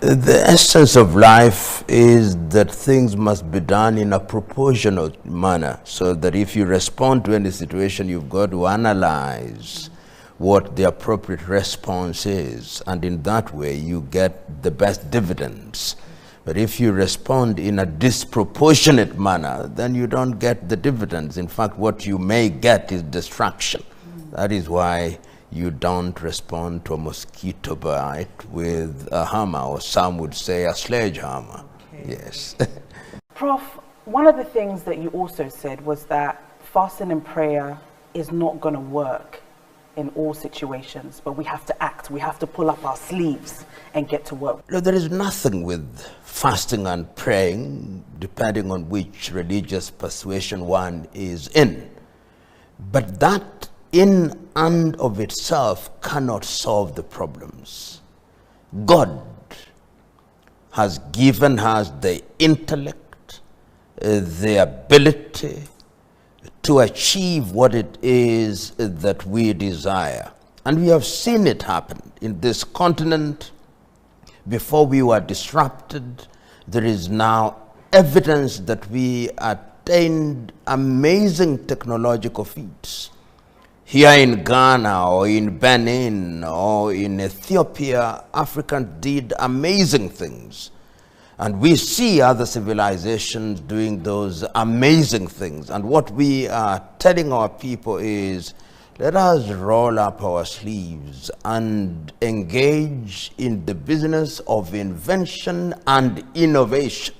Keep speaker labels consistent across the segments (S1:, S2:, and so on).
S1: The essence of life is that things must be done in a proportionate manner, so that if you respond to any situation, you've got to analyze what the appropriate response is, and in that way you get the best dividends. But if you respond in a disproportionate manner, then you don't get the dividends. In fact, what you may get is destruction. That is why you don't respond to a mosquito bite with a hammer, or some would say a sledgehammer. Okay. Yes.
S2: Prof, one of the things that you also said was that fasting and prayer is not going to work in all situations, but we have to act, we have to pull up our sleeves and get to work.
S1: No, there is nothing with fasting and praying, depending on which religious persuasion one is in. But that in and of itself cannot solve the problems. God has given us the intellect, the ability to achieve what it is that we desire. And we have seen it happen in this continent. Before we were disrupted, there is now evidence that we attained amazing technological feats. Here in Ghana or in Benin or in Ethiopia, Africans did amazing things. And we see other civilizations doing those amazing things. And what we are telling our people is, let us roll up our sleeves and engage in the business of invention and innovation.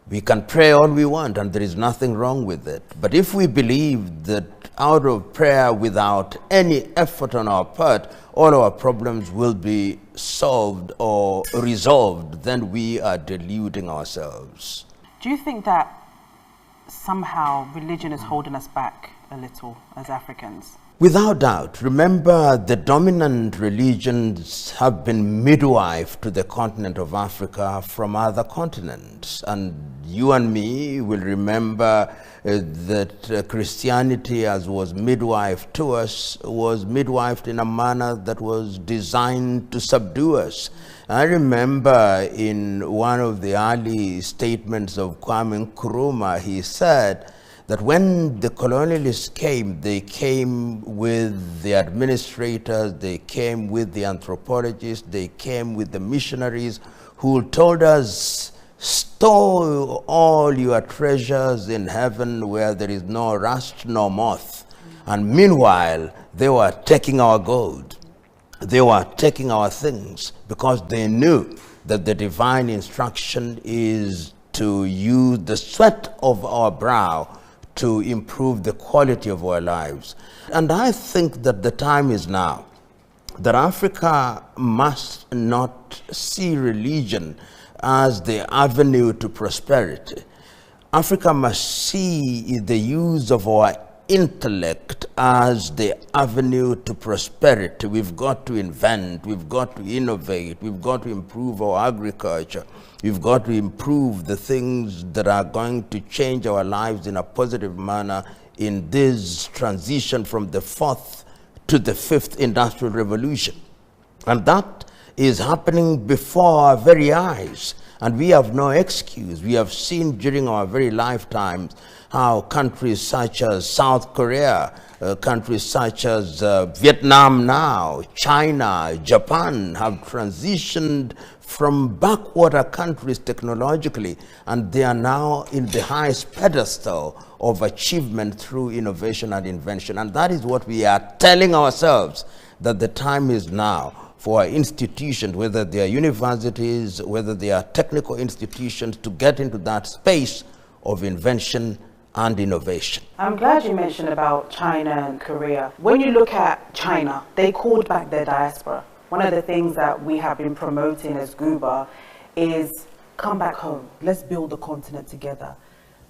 S1: We can pray all we want, and there is nothing wrong with it. But if we believe that out of prayer, without any effort on our part, all our problems will be solved or resolved, then we are deluding ourselves.
S2: Do you think that somehow religion is holding us back a little as Africans?
S1: Without doubt. Remember, the dominant religions have been midwife to the continent of Africa from other continents. And you and me will remember that Christianity, as was midwife to us, was midwifed in a manner that was designed to subdue us. I remember in one of the early statements of Kwame Nkrumah, he said that when the colonialists came, they came with the administrators, they came with the anthropologists, they came with the missionaries who told us, store all your treasures in heaven where there is no rust nor moth. And meanwhile, they were taking our gold. They were taking our things because they knew that the divine instruction is to use the sweat of our brow to improve the quality of our lives. And I think that the time is now that Africa must not see religion as the avenue to prosperity. Africa must see the use of our intellect as the avenue to prosperity. We've got to invent, we've got to innovate, we've got to improve our agriculture, we've got to improve the things that are going to change our lives in a positive manner in this transition from the fourth to the fifth industrial revolution. And that is happening before our very eyes. And we have no excuse. We have seen during our very lifetimes how countries such as South Korea, countries such as Vietnam now, China, Japan have transitioned from backwater countries technologically, and they are now in the highest pedestal of achievement through innovation and invention. And that is what we are telling ourselves, that the time is now for our institutions, whether they are universities, whether they are technical institutions, to get into that space of invention and innovation.
S2: I'm glad you mentioned about China and Korea. When you look at China, they called back their diaspora. One of the things that we have been promoting as GUBA is come back home. Let's build the continent together.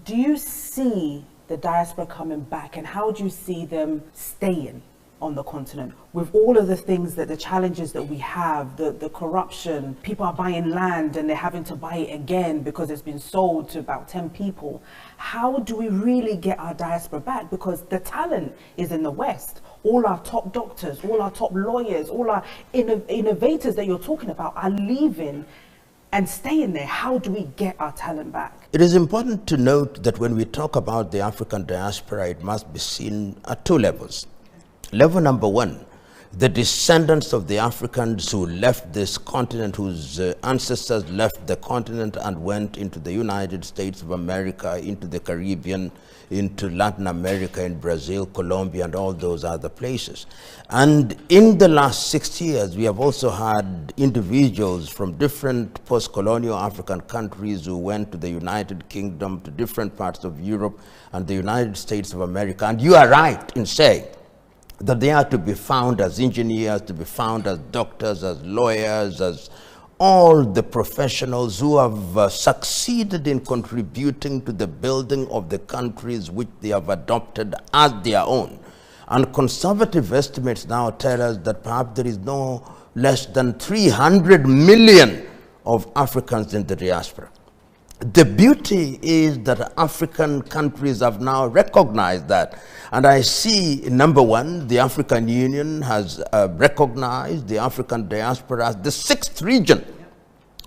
S2: Do you see the diaspora coming back, and how do you see them staying on the continent with all of the things, that the challenges that we have, the corruption, people are buying land and they're having to buy it again because it's been sold to about 10 people. How do we really get our diaspora back? Because the talent is in the West. all our top doctors, all our top lawyers, all our innovators that you're talking about are leaving and staying there. How do we get our talent back?
S1: It is important to note that when we talk about the African diaspora, it must be seen at two levels. Level number one, the descendants of the Africans who left this continent, whose ancestors left the continent and went into the United States of America, into the Caribbean, into Latin America, in Brazil, Colombia, and all those other places. And in the last 6 years, we have also had individuals from different post-colonial African countries who went to the United Kingdom, to different parts of Europe and the United States of America. And you are right in saying that they are to be found as engineers, to be found as doctors, as lawyers, as all the professionals who have succeeded in contributing to the building of the countries which they have adopted as their own. And conservative estimates now tell us that perhaps there is no less than 300 million of Africans in the diaspora. The beauty is that African countries have now recognized that. And I see, number one, the African Union has recognized the African diaspora as the 6th region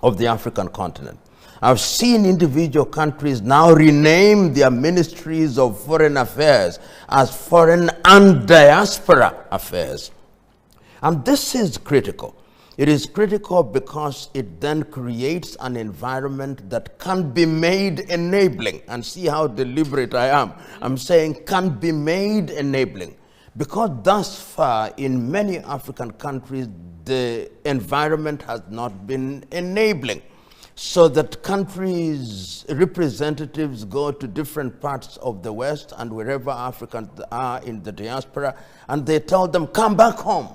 S1: of the African continent. I've seen individual countries now rename their ministries of foreign affairs as foreign and diaspora affairs. And this is critical. It is critical because it then creates an environment that can be made enabling. And see how deliberate I am. I'm saying can be made enabling. Because thus far in many African countries, the environment has not been enabling. So that countries' representatives go to different parts of the West and wherever Africans are in the diaspora, and they tell them, come back home.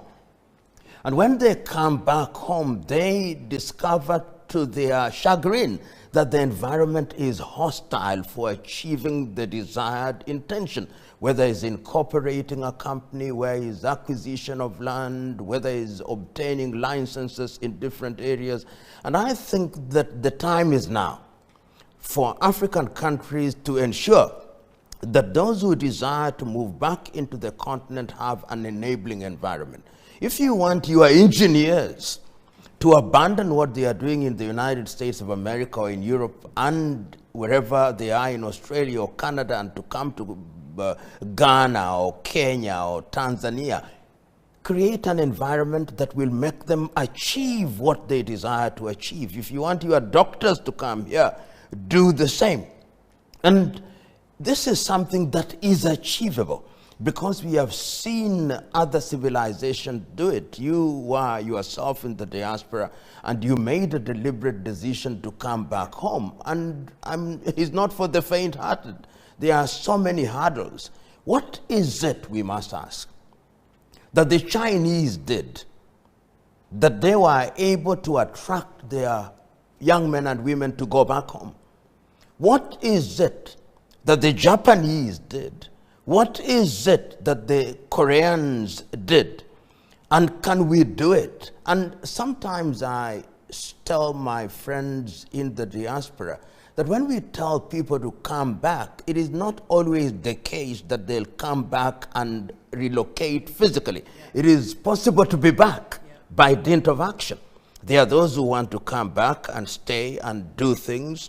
S1: And when they come back home, they discover to their chagrin that the environment is hostile for achieving the desired intention, whether it's incorporating a company, whether it's acquisition of land, whether it's obtaining licenses in different areas. And I think that the time is now for African countries to ensure that those who desire to move back into the continent have an enabling environment. If you want your engineers to abandon what they are doing in the United States of America or in Europe and wherever they are in Australia or Canada and to come to Ghana or Kenya or Tanzania, create an environment that will make them achieve what they desire to achieve. If you want your doctors to come here, do the same. And this is something that is achievable, because we have seen other civilizations do it. You were yourself in the diaspora and you made a deliberate decision to come back home. And it's not for the faint-hearted. There are so many hurdles. What is it, we must ask, that the Chinese did, that they were able to attract their young men and women to go back home? What is it that the Japanese did? What is it that the Koreans did? And can we do it? And sometimes I tell my friends in the diaspora that when we tell people to come back, it is not always the case that they'll come back and relocate physically. It is possible to be back by dint of action. There are those who want to come back and stay and do things,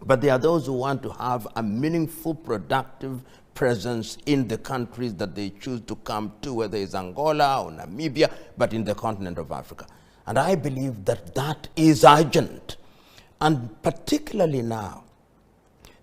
S1: but there are those who want to have a meaningful, productive presence in the countries that they choose to come to, whether it's Angola or Namibia, but in the continent of Africa. And I believe that that is urgent. And particularly now,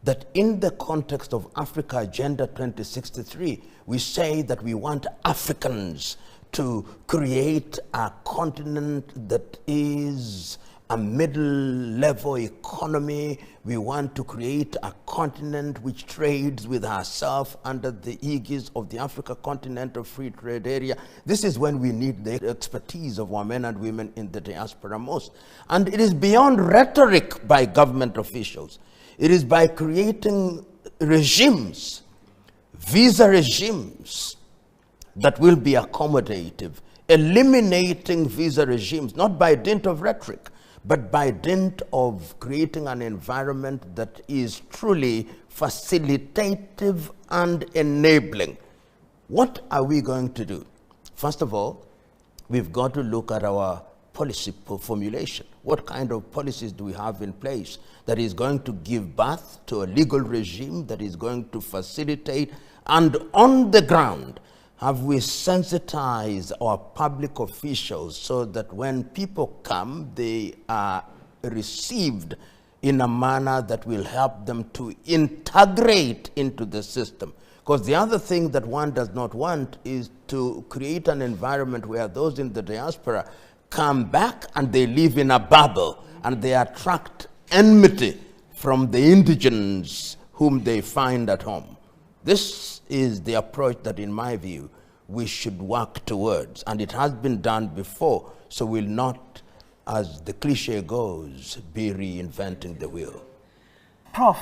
S1: that in the context of Africa Agenda 2063, we say that we want Africans to create a continent that is a middle-level economy. We want to create a continent which trades with ourselves under the aegis of the Africa Continental Free Trade Area. This is when we need the expertise of our men and women in the diaspora most. And it is beyond rhetoric by government officials. It is by creating regimes, visa regimes, that will be accommodative, eliminating visa regimes, not by dint of rhetoric, but by dint of creating an environment that is truly facilitative and enabling. What are we going to do? First of all, we've got to look at our policy formulation. What kind of policies do we have in place that is going to give birth to a legal regime that is going to facilitate, and on the ground, have we sensitized our public officials so that when people come, they are received in a manner that will help them to integrate into the system? Because the other thing that one does not want is to create an environment where those in the diaspora come back and they live in a bubble and they attract enmity from the indigents whom they find at home. This is the approach that, in my view, we should work towards. And it has been done before, so we'll not, as the cliche goes, be reinventing the wheel.
S2: Prof,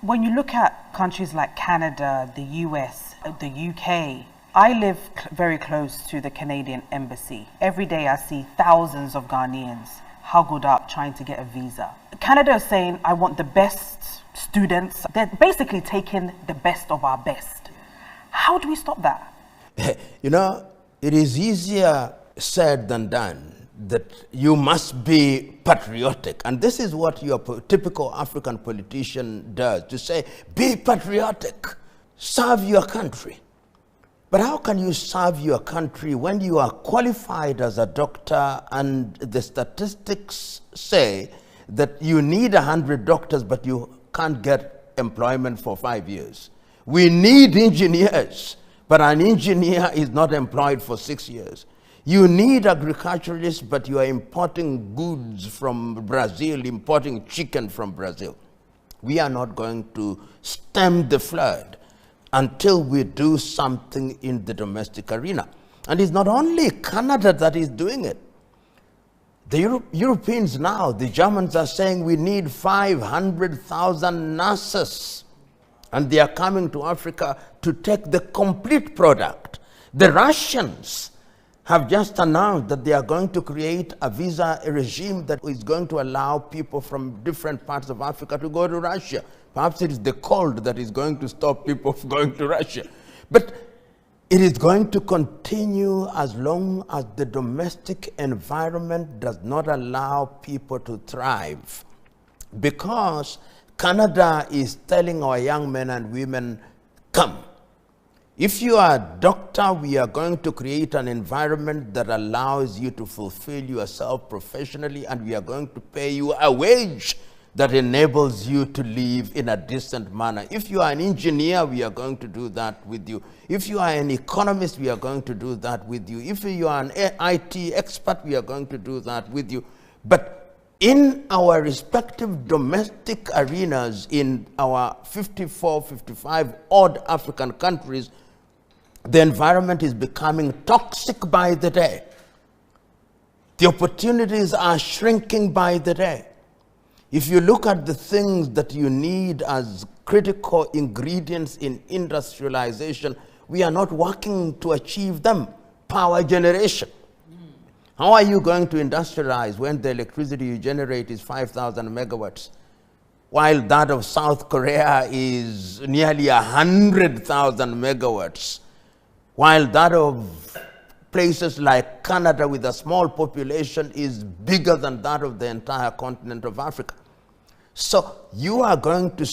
S2: when you look at countries like Canada, the US, the UK, I live very close to the Canadian embassy. Every day I see thousands of Ghanaians huddled up trying to get a visa. Canada is saying, I want the best students. They're basically taking the best of our best. How do we stop that?
S1: You know, it is easier said than done that you must be patriotic. And this is what your typical African politician does, to say, be patriotic, serve your country. But how can you serve your country when you are qualified as a doctor and the statistics say that you need 100 doctors, but you can't get employment for 5 years? We need engineers, but an engineer is not employed for 6 years. You need agriculturalists, but you are importing goods from Brazil, importing chicken from Brazil. We are not going to stem the flood until we do something in the domestic arena. And it's not only Canada that is doing it. The Europeans now, the Germans are saying we need 500,000 nurses. And they are coming to Africa to take the complete product. The Russians have just announced that they are going to create a visa regime that is going to allow people from different parts of Africa to go to Russia. Perhaps it is the cold that is going to stop people from going to Russia. But it is going to continue as long as the domestic environment does not allow people to thrive. Because Canada is telling our young men and women, come. If you are a doctor, we are going to create an environment that allows you to fulfill yourself professionally, and we are going to pay you a wage that enables you to live in a decent manner. If you are an engineer, we are going to do that with you. If you are an economist, we are going to do that with you. If you are an IT expert, we are going to do that with you. But in our respective domestic arenas, in our 54, 55 odd African countries, the environment is becoming toxic by the day. The opportunities are shrinking by the day. If you look at the things that you need as critical ingredients in industrialization, we are not working to achieve them. Power generation. How are you going to industrialize when the electricity you generate is 5,000 megawatts, while that of South Korea is nearly 100,000 megawatts, while that of places like Canada with a small population is bigger than that of the entire continent of Africa? So you are going to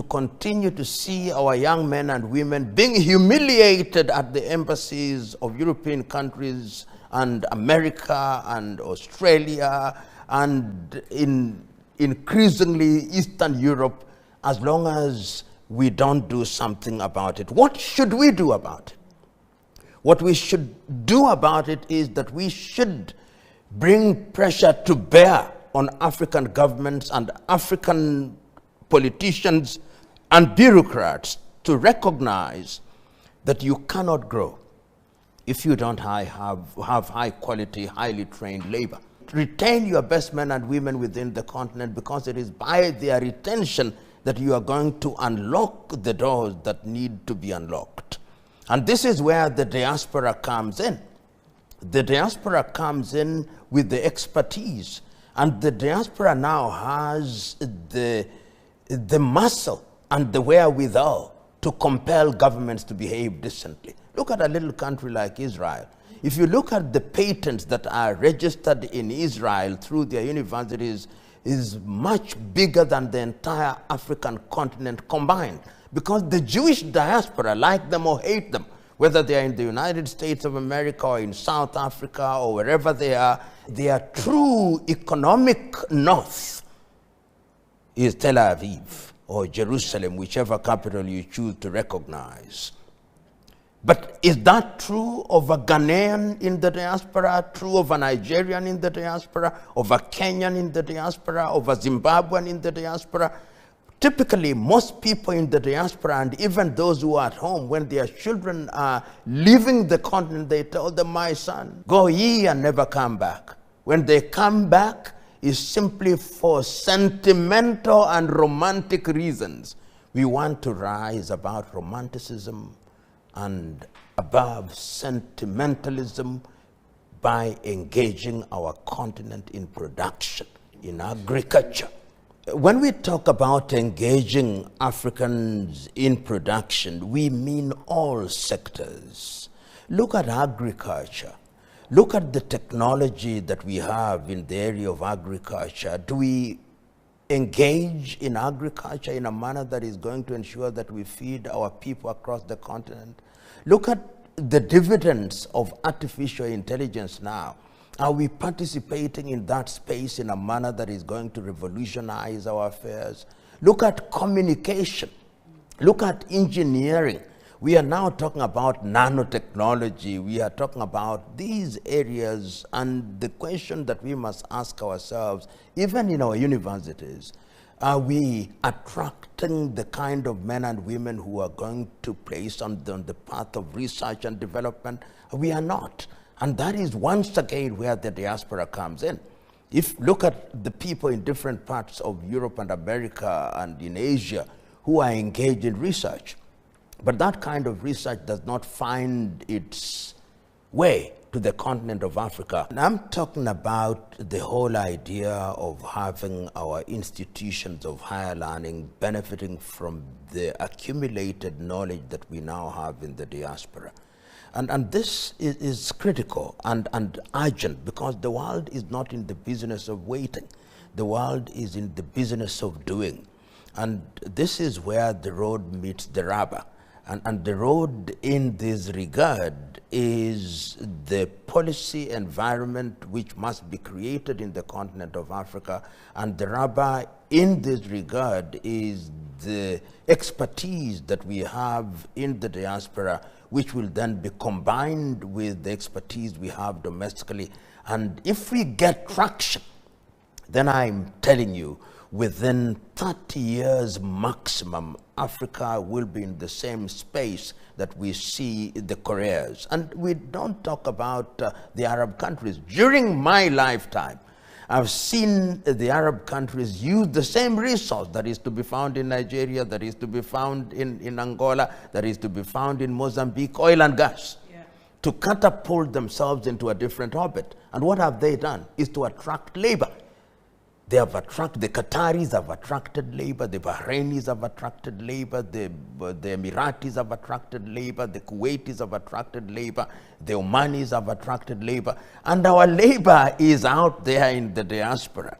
S1: continue to see our young men and women being humiliated at the embassies of European countries and America and Australia and in increasingly Eastern Europe, as long as we don't do something about it. What should we do about it? What we should do about it is that we should bring pressure to bear on African governments and African politicians and bureaucrats to recognize that you cannot grow if you don't have high quality, highly trained labor. Retain your best men and women within the continent, because it is by their retention that you are going to unlock the doors that need to be unlocked. And this is where the diaspora comes in. The diaspora comes in with the expertise, and the diaspora now has the muscle and the wherewithal to compel governments to behave decently. Look at a little country like Israel. If you look at the patents that are registered in Israel through their universities, is much bigger than the entire African continent combined. Because the Jewish diaspora, like them or hate them, whether they are in the United States of America or in South Africa or wherever they are, their true economic north is Tel Aviv or Jerusalem, whichever capital you choose to recognize. But is that true of a Ghanaian in the diaspora, true of a Nigerian in the diaspora, of a Kenyan in the diaspora, of a Zimbabwean in the diaspora? Typically, most people in the diaspora, and even those who are at home, when their children are leaving the continent, they tell them, my son, go ye and never come back. When they come back, it's simply for sentimental and romantic reasons. We want to rise above romanticism and above sentimentalism by engaging our continent in production, in agriculture. When we talk about engaging Africans in production, we mean all sectors. Look at agriculture. Look at the technology that we have in the area of agriculture. Do we engage in agriculture in a manner that is going to ensure that we feed our people across the continent? Look at the dividends of artificial intelligence now. Are we participating in that space in a manner that is going to revolutionize our affairs? Look at communication. Look at engineering. We are now talking about nanotechnology. We are talking about these areas, and the question that we must ask ourselves, even in our universities, are we attracting the kind of men and women who are going to place on the path of research and development? We are not. And that is once again where the diaspora comes in. If look at the people in different parts of Europe and America and in Asia who are engaged in research, but that kind of research does not find its way to the continent of Africa. And I'm talking about the whole idea of having our institutions of higher learning benefiting from the accumulated knowledge that we now have in the diaspora. And this is critical and urgent, because the world is not in the business of waiting. The world is in the business of doing. And this is where the road meets the rubber. And the road in this regard is the policy environment which must be created in the continent of Africa. And the rubber in this regard is the expertise that we have in the diaspora, which will then be combined with the expertise we have domestically. And if we get traction, then I'm telling you, within 30 years maximum, Africa will be in the same space that we see the Koreas. And we don't talk about the Arab countries. During my lifetime, I've seen the Arab countries use the same resource that is to be found in Nigeria, that is to be found in Angola, that is to be found in Mozambique, oil and gas, to catapult themselves into a different orbit. And what have they done? Is to attract labor. They have attracted, the Qataris have attracted labor, the Bahrainis have attracted labor, the Emiratis have attracted labor, the Kuwaitis have attracted labor, the Omanis have attracted labor, and our labor is out there in the diaspora.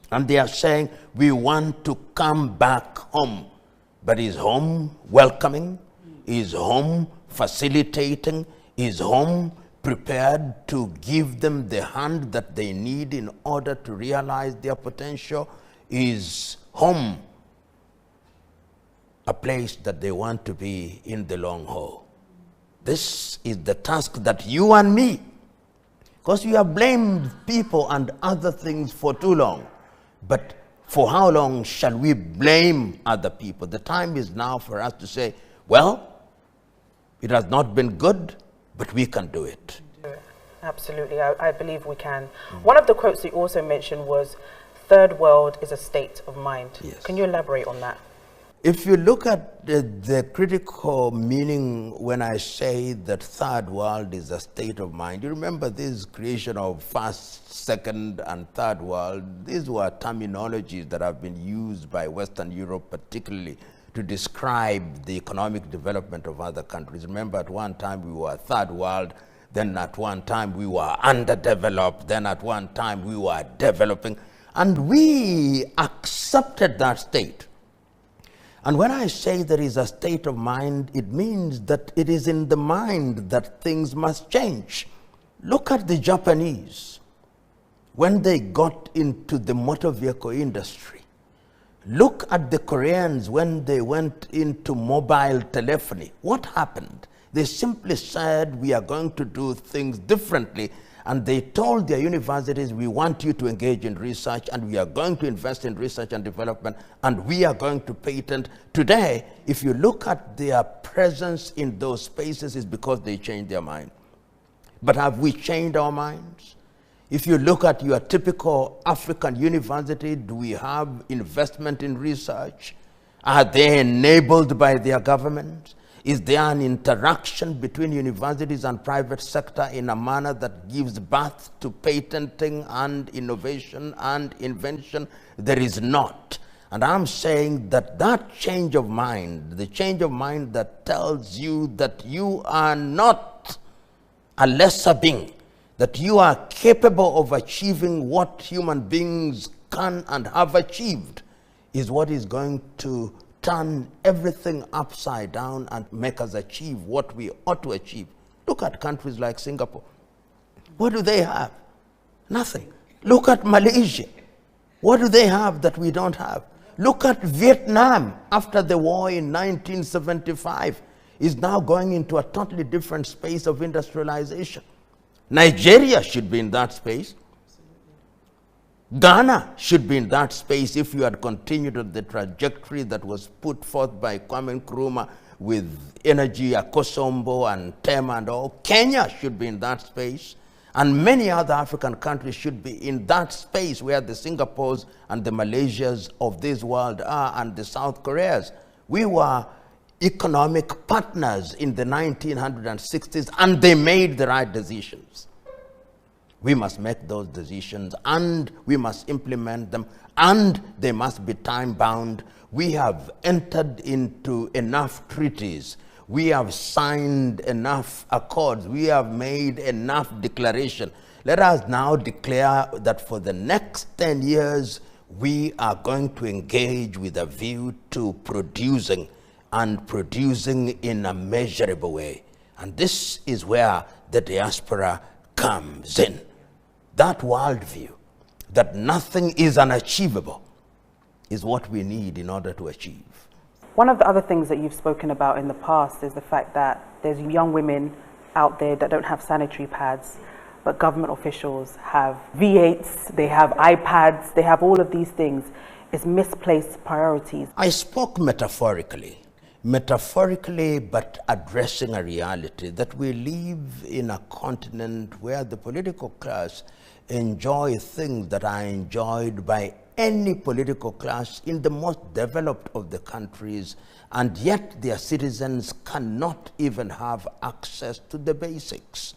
S1: And they are saying, we want to come back home. But is home welcoming? Is home facilitating? Is home prepared to give them the hand that they need in order to realize their potential? Is home a place that they want to be in the long haul? This is the task that you and me, because we have blamed people and other things for too long, but for how long shall we blame other people? The time is now for us to say, well, it has not been good, but we can do it.
S2: Absolutely, I believe we can. One of the quotes you also mentioned was, third world is a state of mind.
S1: Yes.
S2: Can you elaborate on that?
S1: If you look at the critical meaning when I say that third world is a state of mind, you remember this creation of first, second, and third world. These were terminologies that have been used by Western Europe particularly to describe the economic development of other countries. Remember, at one time we were third world, then at one time we were underdeveloped, then at one time we were developing, and we accepted that state. And when I say there is a state of mind, it means that it is in the mind that things must change. Look at the Japanese when they got into the motor vehicle industry. Look at the Koreans when they went into mobile telephony. What happened? They simply said, we are going to do things differently. And they told their universities, we want you to engage in research, and we are going to invest in research and development, and we are going to patent. Today, if you look at their presence in those spaces, it's because they changed their mind. But have we changed our minds? If you look at your typical African university, do we have investment in research? Are they enabled by their government? Is there an interaction between universities and private sector in a manner that gives birth to patenting and innovation and invention? There is not. And I'm saying that that change of mind, the change of mind that tells you that you are not a lesser being, that you are capable of achieving what human beings can and have achieved, is what is going to turn everything upside down and make us achieve what we ought to achieve. Look at countries like Singapore. What do they have? Nothing. Look at Malaysia. What do they have that we don't have? Look at Vietnam after the war in 1975. Is now going into a totally different space of industrialization. Nigeria should be in that space. Ghana should be in that space if you had continued on the trajectory that was put forth by Kwame Nkrumah with Energy, Akosombo, and Tema and all. Kenya should be in that space. And many other African countries should be in that space where the Singapores and the Malaysias of this world are, and the South Koreas. We were economic partners in the 1960s, and they made the right decisions. We must make those decisions, and we must implement them, and they must be time-bound. We have entered into enough treaties. We have signed enough accords. We have made enough declaration. Let us now declare that for the next 10 years, we are going to engage with a view to producing, and producing in a measurable way. And this is where the diaspora comes in. That worldview, that nothing is unachievable, is what we need in order to achieve.
S2: One of the other things that you've spoken about in the past is the fact that there's young women out there that don't have sanitary pads, but government officials have V8s, they have iPads, they have all of these things. It's misplaced priorities.
S1: I spoke metaphorically, but addressing a reality that we live in a continent where the political class enjoy things that are enjoyed by any political class in the most developed of the countries, and yet their citizens cannot even have access to the basics.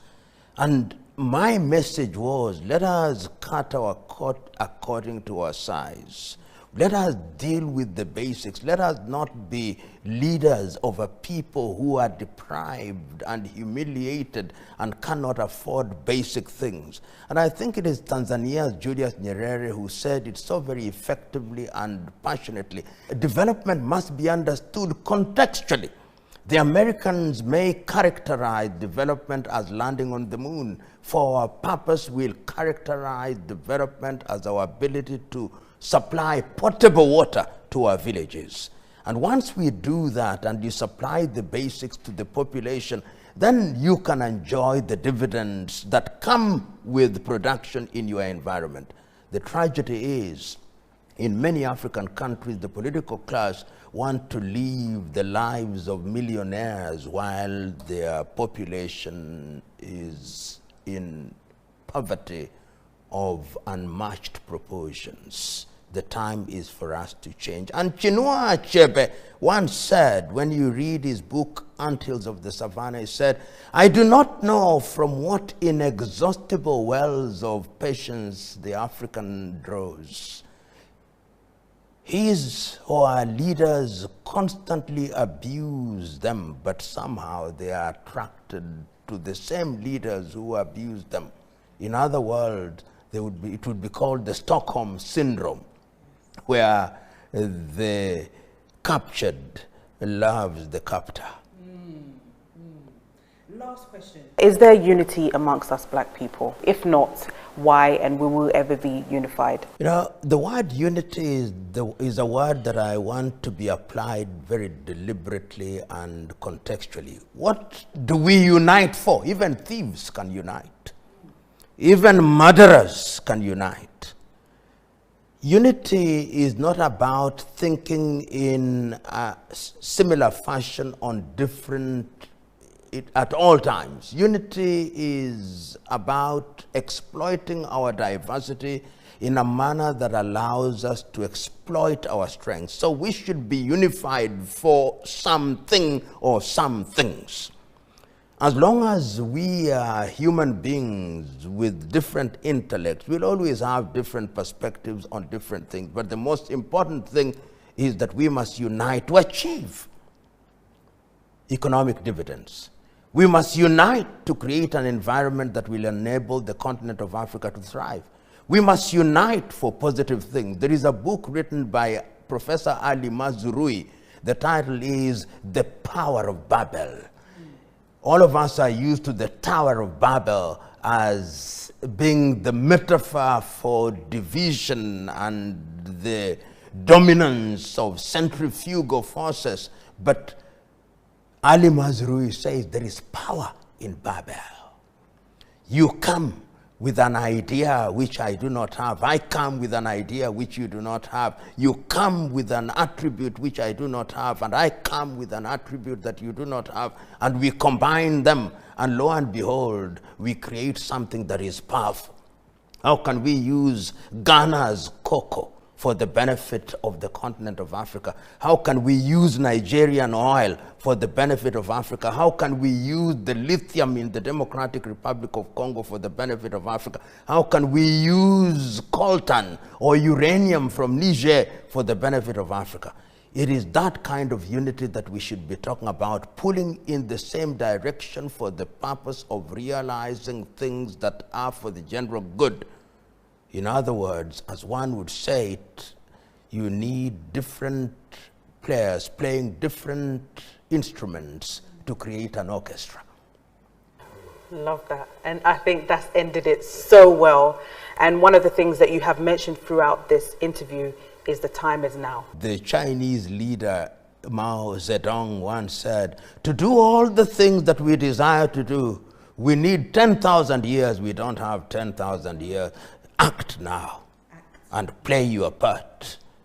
S1: And my message was, let us cut our coat according to our size. Let us deal with the basics. Let us not be leaders of a people who are deprived and humiliated and cannot afford basic things. And I think it is Tanzania's Julius Nyerere who said it so very effectively and passionately. Development must be understood contextually. The Americans may characterize development as landing on the moon. For our purpose, we'll characterize development as our ability to supply potable water to our villages. And once we do that and you supply the basics to the population, then you can enjoy the dividends that come with production in your environment. The tragedy is, in many African countries, the political class want to live the lives of millionaires while their population is in poverty of unmatched proportions. The time is for us to change. And Chinua Achebe once said, when you read his book, Anthills of the Savannah, he said, I do not know from what inexhaustible wells of patience the African draws His or our leaders constantly abuse them, but somehow they are attracted to the same leaders who abuse them. In other words, it would be called the Stockholm Syndrome, where the captured loves the captor.
S2: Last question. Is there unity amongst us black people? If not, why, and will we ever be unified?
S1: You know, the word unity is a word that I want to be applied very deliberately and contextually. What do we unite for? Even thieves can unite. Even murderers can unite. Unity is not about thinking in a similar fashion on at all times. Unity is about exploiting our diversity in a manner that allows us to exploit our strengths. So we should be unified for something or some things. As long as we are human beings with different intellects, we'll always have different perspectives on different things. But the most important thing is that we must unite to achieve economic dividends. We must unite to create an environment that will enable the continent of Africa to thrive. We must unite for positive things. There is a book written by Professor Ali Mazrui. The title is The Power of Babel. All of us are used to the Tower of Babel as being the metaphor for division and the dominance of centrifugal forces. But Ali Mazrui says there is power in Babel. You come with an idea which I do not have. I come with an idea which you do not have. You come with an attribute which I do not have, and I come with an attribute that you do not have, and we combine them, and lo and behold, we create something that is powerful. How can we use Ghana's cocoa for the benefit of the continent of Africa? How can we use Nigerian oil for the benefit of Africa? How can we use the lithium in the Democratic Republic of Congo for the benefit of Africa? How can we use coltan or uranium from Niger for the benefit of Africa? It is that kind of unity that we should be talking about, pulling in the same direction for the purpose of realizing things that are for the general good. In other words, as one would say it, you need different players playing different instruments to create an orchestra.
S2: Love that. And I think that's ended it so well. And one of the things that you have mentioned throughout this interview is the time is now.
S1: The Chinese leader Mao Zedong once said, to do all the things that we desire to do, we need 10,000 years. We don't have 10,000 years. Act now and play your part.